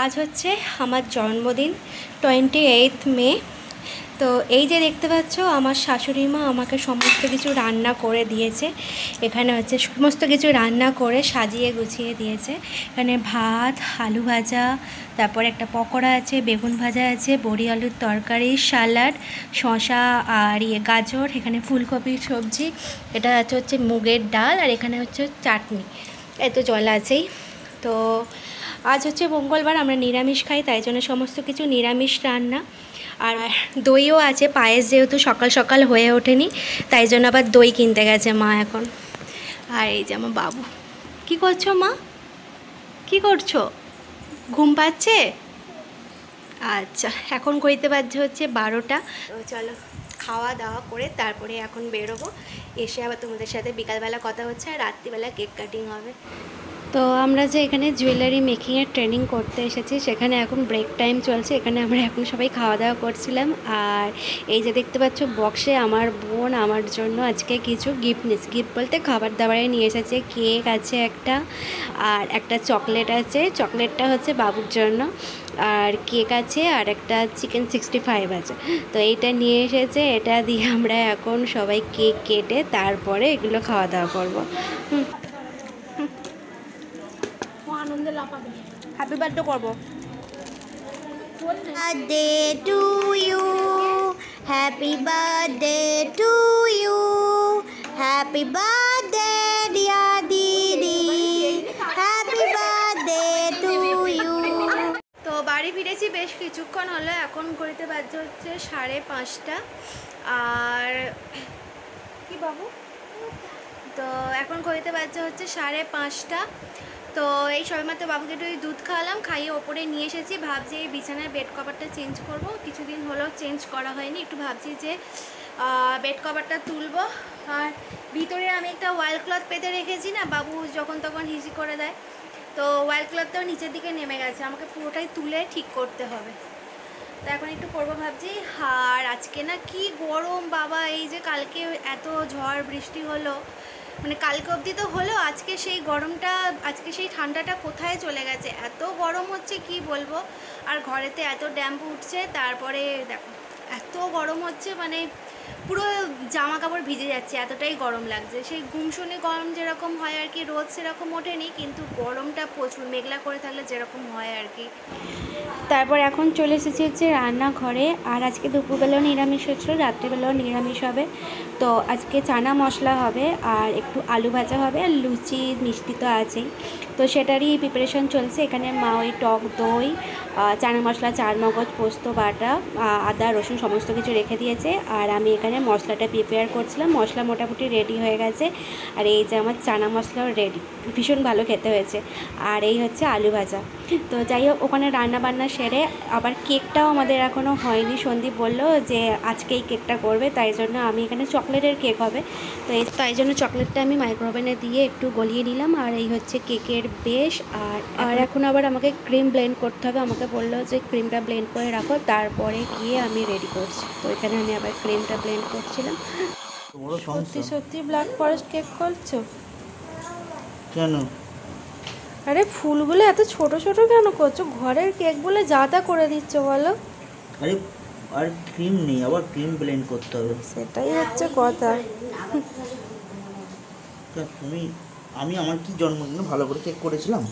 আজ হচ্ছে আমার জন্মদিন 28 মে। তো এই যে দেখতে পাচ্ছ আমার শাশুড়ি মা আমাকে সমস্ত কিছু রান্না করে দিয়েছে। এখানে হচ্ছে সমস্ত কিছু রান্না করে সাজিয়ে গুছিয়ে দিয়েছে। এখানে ভাত, আলু ভাজা, তারপর একটা পকোড়া আছে, বেগুন ভাজা আছে, বড়ি আলুর তরকারি, স্যালাড, শসা আর গাজর, এখানে ফুলকপির সবজি, এটা হচ্ছে মুগের ডাল, আর এখানে হচ্ছে চাটনি। এত জল আছেই। তো আজ হচ্ছে মঙ্গলবার, আমরা নিরামিষ খাই, তাই জন্য সমস্ত কিছু নিরামিষ রান্না। আর দইও আছে, পায়েস যেহেতু সকাল সকাল হয়ে ওঠেনি, তাই জন্য আবার দই কিনতে গেছে মা এখন। আর এই যে আমার বাবু। কি করছো মা? কি করছো? ঘুম পাচ্ছে? আচ্ছা, এখন কইতে বাজছে হচ্ছে 12টা। তো চলো খাওয়া দাওয়া করে তারপরে এখন বেরোবো। এসে আবার তোমাদের সাথে বিকালবেলা কথা হচ্ছে, আর রাত্রিবেলা কেক কাটিং হবে। তো আমরা যে এখানে জুয়েলারি মেকিংয়ের ট্রেনিং করতে এসেছি, সেখানে এখন ব্রেক টাইম চলছে। এখানে আমরা এখন সবাই খাওয়া দাওয়া করছিলাম। আর এই যে দেখতে পাচ্ছ বক্সে আমার বোন আমার জন্য আজকে কিছু গিফট বলতে খাবার দাবারে নিয়ে এসেছে। কেক আছে একটা, আর একটা চকলেট আছে। চকলেটটা হচ্ছে বাবুর জন্য, আর কেক আছে, আর একটা চিকেন 65 আছে। তো এইটা নিয়ে এসেছে, এটা দিয়ে আমরা এখন সবাই কেক কেটে তারপরে এগুলো খাওয়া দাওয়া করবো। আনন্দে লাফাবে, হ্যাপি বার্থডে করবো। Birthday to you, happy birthday to you, happy birthday dear didi, happy birthday to you. তো বাড়ি ফিরেছি বেশ কিছুক্ষণ হলো, এখন ঘড়িতে বাজছে হচ্ছে 5:30। আর কি বাবু, তো এখন ঘড়িতে বাজছে হচ্ছে 5:30। তো এই সবেমাত্র বাবুকে একটু দুধ খাওয়ালাম, খাইয়ে ওপরে নিয়ে এসেছি। ভাবছি এই বিছানার বেড কভারটা চেঞ্জ করব, কিছুদিন হলো চেঞ্জ করা হয়নি। একটু ভাবছি যে বেড কভারটা তুলবো। আর ভিতরে আমি একটা ওয়াল ক্লথ পেতে রেখেছি না, বাবু যখন তখন হিসি করে দেয়, তো ওয়াল ক্লথটাও নিচের দিকে নেমে গেছে, আমাকে পুরোটাই তুলে ঠিক করতে হবে। তো এখন একটু করবো ভাবছি। আর আজকে না কি গরম বাবা, এই যে কালকে এত ঝড় বৃষ্টি হলো, মানে কালকে অবধি তো হলো, আজকে সেই গরমটা, আজকে সেই ঠান্ডাটা কোথায় চলে গেছে, এত গরম হচ্ছে কি বলবো। আর ঘরেতে এত ড্যাম্প উঠছে, তারপরে দেখো এত গরম হচ্ছে, মানে পুরো জামা কাপড় ভিজে যাচ্ছে, এতটাই গরম লাগছে। সেই গুমসুনি গরম যেরকম হয় আর কি, রোদ সেরকম ওঠেনি, কিন্তু গরমটা প্রচুর, মেঘলা করে থাকলে যেরকম হয় আর কি। তারপর এখন চলে এসেছি হচ্ছে রান্নাঘরে। আর আজকে দুপুরবেলাও নিরামিষ হচ্ছিল, রাত্রিবেলাও নিরামিষ হবে। তো আজকে চানা মশলা হবে, আর একটু আলু ভাজা হবে, আর লুচি মিষ্টি তো আছেই। তো সেটারই প্রিপারেশন চলছে। এখানে মা ওই টক দই, চানা মশলা, চার মগজ, পোস্ত বাটা, আদা রসুন সমস্ত কিছু রেখে দিয়েছে। আর আমি এখানে মশলাটা প্রিপেয়ার করছিলাম। মশলা মোটামুটি রেডি হয়ে গেছে। আর এই যে আমার চানা মশলাও রেডি, ভীষণ ভালো খেতে হয়েছে। আর এই হচ্ছে আলু ভাজা। তো যাই হোক, ওখানে রান্নাবান্না সেরে আবার কেকটাও আমাদের এখনও হয়নি। সন্দীপ বললো যে আজকেই কেকটা করবে, তাই জন্য আমি এখানে চকলেটের কেক হবে, তো তাই জন্য চকলেটটা আমি মাইক্রোওভেনে দিয়ে একটু গলিয়ে নিলাম। আর এই হচ্ছে কেকের বেশ। আর এখন আবার আমাকে ক্রিম ব্লেন্ড করতে হবে। আমাকে বললো যে ক্রিমটা ব্লেন্ড করে রাখো, তারপরে গিয়ে আমি রেডি করছি। তো এখানে আমি আবার ক্রিমটা ব্লেন্ড করছিলাম। সত্যি সত্যি ব্ল্যাক ফরেস্ট কেক করছো কেন? আরে ফুলগুলো এত ছোট ছোট কেন করছো? ঘরের কেক বলে যা তা করে দিচ্ছ বলো। আরে আর ক্রিম নেই, আবার ক্রিম ব্লেন্ড করতে হবে, সেটাই হচ্ছে কথা। আমি আমার কি জন্মদিনে ভালো করে কেক করেছিলাম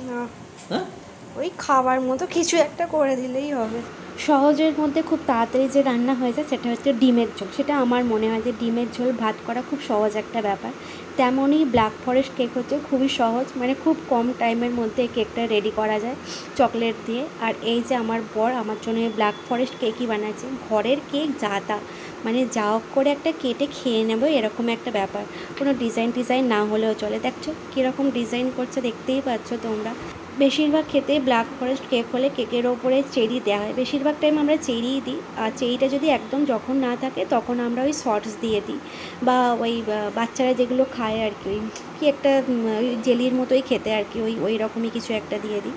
না, হ্যাঁ? ওই খাবার মতো কিছু একটা করে দিলেই হবে। সহজের মধ্যে খুব তাড়াতাড়ি যে রান্না হয়ে যায় সেটা হচ্ছে ডিমের ঝোল। সেটা আমার মনে হয় যে ডিমের ঝোল ভাত করা খুব সহজ একটা ব্যাপার। তেমনই ব্ল্যাক ফরেস্ট কেক হচ্ছে খুবই সহজ, মানে খুব কম টাইমের মধ্যে কেকটা রেডি করা যায় চকলেট দিয়ে। আর এই যে আমার বর আমার জন্য ব্ল্যাক ফরেস্ট কেকই বানাচ্ছে। ঘরের কেক যা তা, মানে যা হোক করে একটা কেটে খেয়ে নেবো এরকম একটা ব্যাপার, কোনো ডিজাইন না হলেও চলে। দেখছো কীরকম ডিজাইন করছে, দেখতেই পাচ্ছ তোমরা। বেশিরভাগ খেতে ব্ল্যাক ফরেস্ট কেক হলে কেকের ওপরে চেরি দেওয়া হয়, বেশিরভাগ টাইম আমরা চেরিই দিই। আর চেরিটা যদি একদম যখন না থাকে তখন আমরা ওই সস দিয়ে দিই, বা ওই বাচ্চারা যেগুলো খায় আর কি, ওই কি একটা জেলির মতোই খেতে আর কি, ওই রকমই কিছু একটা দিয়ে দিই।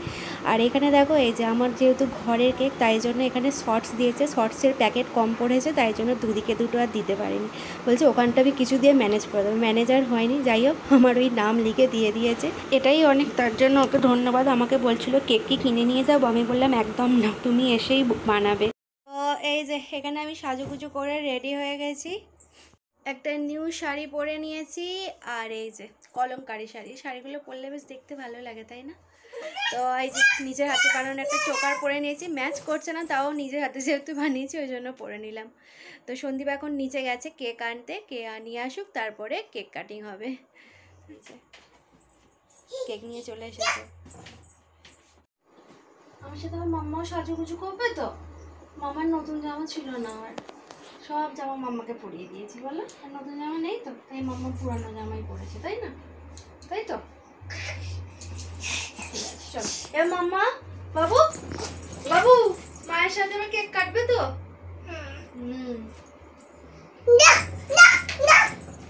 আর এখানে দেখো এই যে আমার যেহেতু ঘরের কেক, তাই জন্য এখানে শর্টস দিয়েছে, শর্টসের প্যাকেট কম পড়েছে, তাই জন্য দুদিকে দুটো আর দিতে পারিনি। বলছে ওখানটা আমি কিছু দিয়ে ম্যানেজ করে দেবো, ম্যানেজার হয়নি। যাই হোক, আমার ওই নাম লিখে দিয়ে দিয়েছে, এটাই অনেক, তার জন্য ওকে ধন্যবাদ। আমাকে বলছিল কেক কি কিনে নিয়ে যাবো, আমি বললাম একদম না, তুমি এসেই বানাবে। তো এই যে এখানে আমি সাজুগুজু করে রেডি হয়ে গেছি, একটা নিউ শাড়ি পরে নিয়েছি, আর এই যে কলমকারি শাড়ি, শাড়িগুলো পরলে বেশ দেখতে ভালো লাগে তাই না? তো এই যে নিজের হাতে বানানো একটা চোকার পরে নিয়েছি, ম্যাচ করছে না তাও নিজের হাতে যেহেতু বানিয়েছি ওই জন্য পরে নিলাম। তো সন্দীপ এখন নিচে গেছে কেক আনতে, কে নিয়ে আসুক তারপরে কেক কাটিং হবে। কেক নিয়ে চলে এসেছে। আমার সাথে আমার মাম্মাও সাজুগুজু করবে তো, মামার নতুন জামা ছিল না, আর সব জামা মাম্মাকে পরিয়ে দিয়েছি বলো, আর নতুন জামা নেই তো, তাই মাম্মা পুরানো জামাই পরেছে তাই না, তাই তো? চল এ মাম্মা, বাবু বাবু মায়ের সাথে আমার কেক কাটবে তো?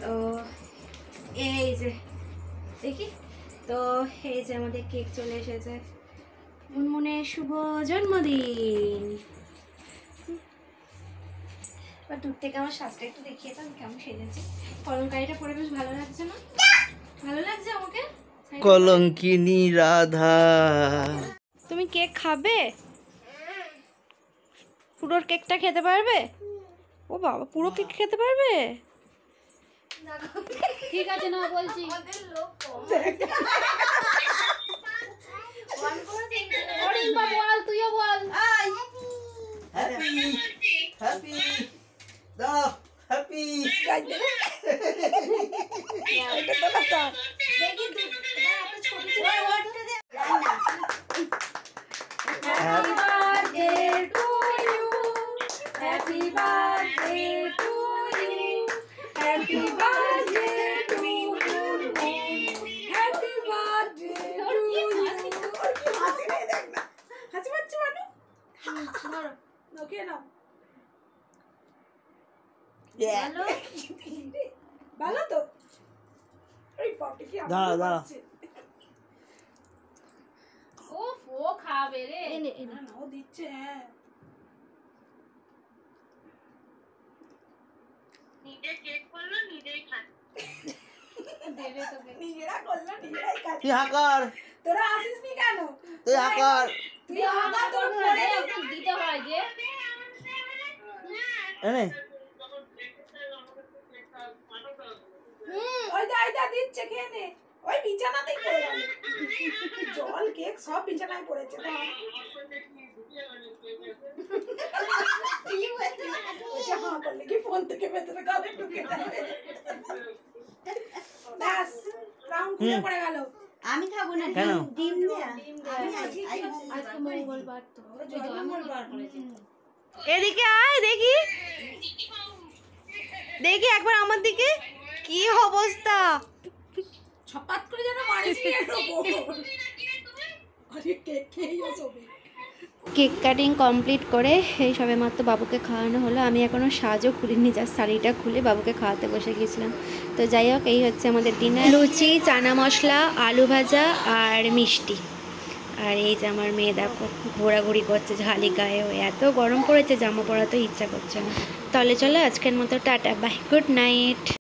তো এই যে দেখি, তো এই যে আমাদের কেক চলে এসেছে। মুনমুনের শুভ জন্মদিন। এবার দূর থেকে আমার সাজটা একটু দেখিয়ে দাও কেমন সেজেছে। কলমকারিটা পরে বেশ ভালো লাগছে না? ভালো লাগছে আমাকে? কলঙ্কিনী রাধা। তুমি কেক খাবে? পুরো কেকটা খেতে পারবে? ও বাবা, পুরো কেক খেতে পারবে? ঠিক আছে না বলছি। বল, তুইও বল। হ্যাপি হ্যাপি দাও happy. Happy birthday to you. Happy birthday to you. Happy birthday to you. Happy birthday to you. হাসি নেই দেখ না, হাসি পাচ্ছে মানু। ধরো, ওকে নাও। ভালো? ভালো তো? ওই পপি কি দাঁড়া দাঁড়া। ওফ, ও খাবে রে। এনে এনে। না ও দিচ্ছে। হ্যাঁ নিজে কেক করলো নিজেই খান। দেবে তোকে। নিজেরা করলো নিজেরাই কাজ। তুই হাকার, তোরা আসিস নি কেন? তুই হাকার। তুই হাঁকা তোর পরে একটু দিতে হয় যে। এনে ওই দা দিচ্ছে, খেয়ে নে। ওই বিছানাতেই পড়ে গেল জল কেক সব বিছানায় পড়েছে। করলে কি ফোন থেকে ভেতরে গালে ঢুকে যাবে। ব্যাস রাউন্ড খুলে পড়ে গেল। আমি খাবো না, কেন? ডিম দেয়া। আজকে মঙ্গলবার তো। মঙ্গলবার করেছে। এদিকে আয় দেখি, দেখি একবার আমার দিকে, কি অবস্থা। ছপাত করে যেন মারিস নি এর উপর। আরে কেক খেয়েও সবে। কেক কাটিং কমপ্লিট করে এই সবে মাত্র বাবুকে খাওয়ানো হলো। আমি এখনও সাজও খুলিনি, জাস্ট শাড়িটা খুলে বাবুকে খাওয়াতে বসে গিয়েছিলাম। তো যাই হোক, এই হচ্ছে আমাদের ডিনার। লুচি, চানা মশলা, আলু ভাজা আর মিষ্টি। আর এই যে আমার মেয়ে দেখো ঘোরাঘুরি করছে ঝালি গায়ে হয়ে, এত গরম পড়েছে জামা পরাতে ইচ্ছা করছে না। তাহলে চলো আজকের মতো টাটা, বাই, গুড নাইট।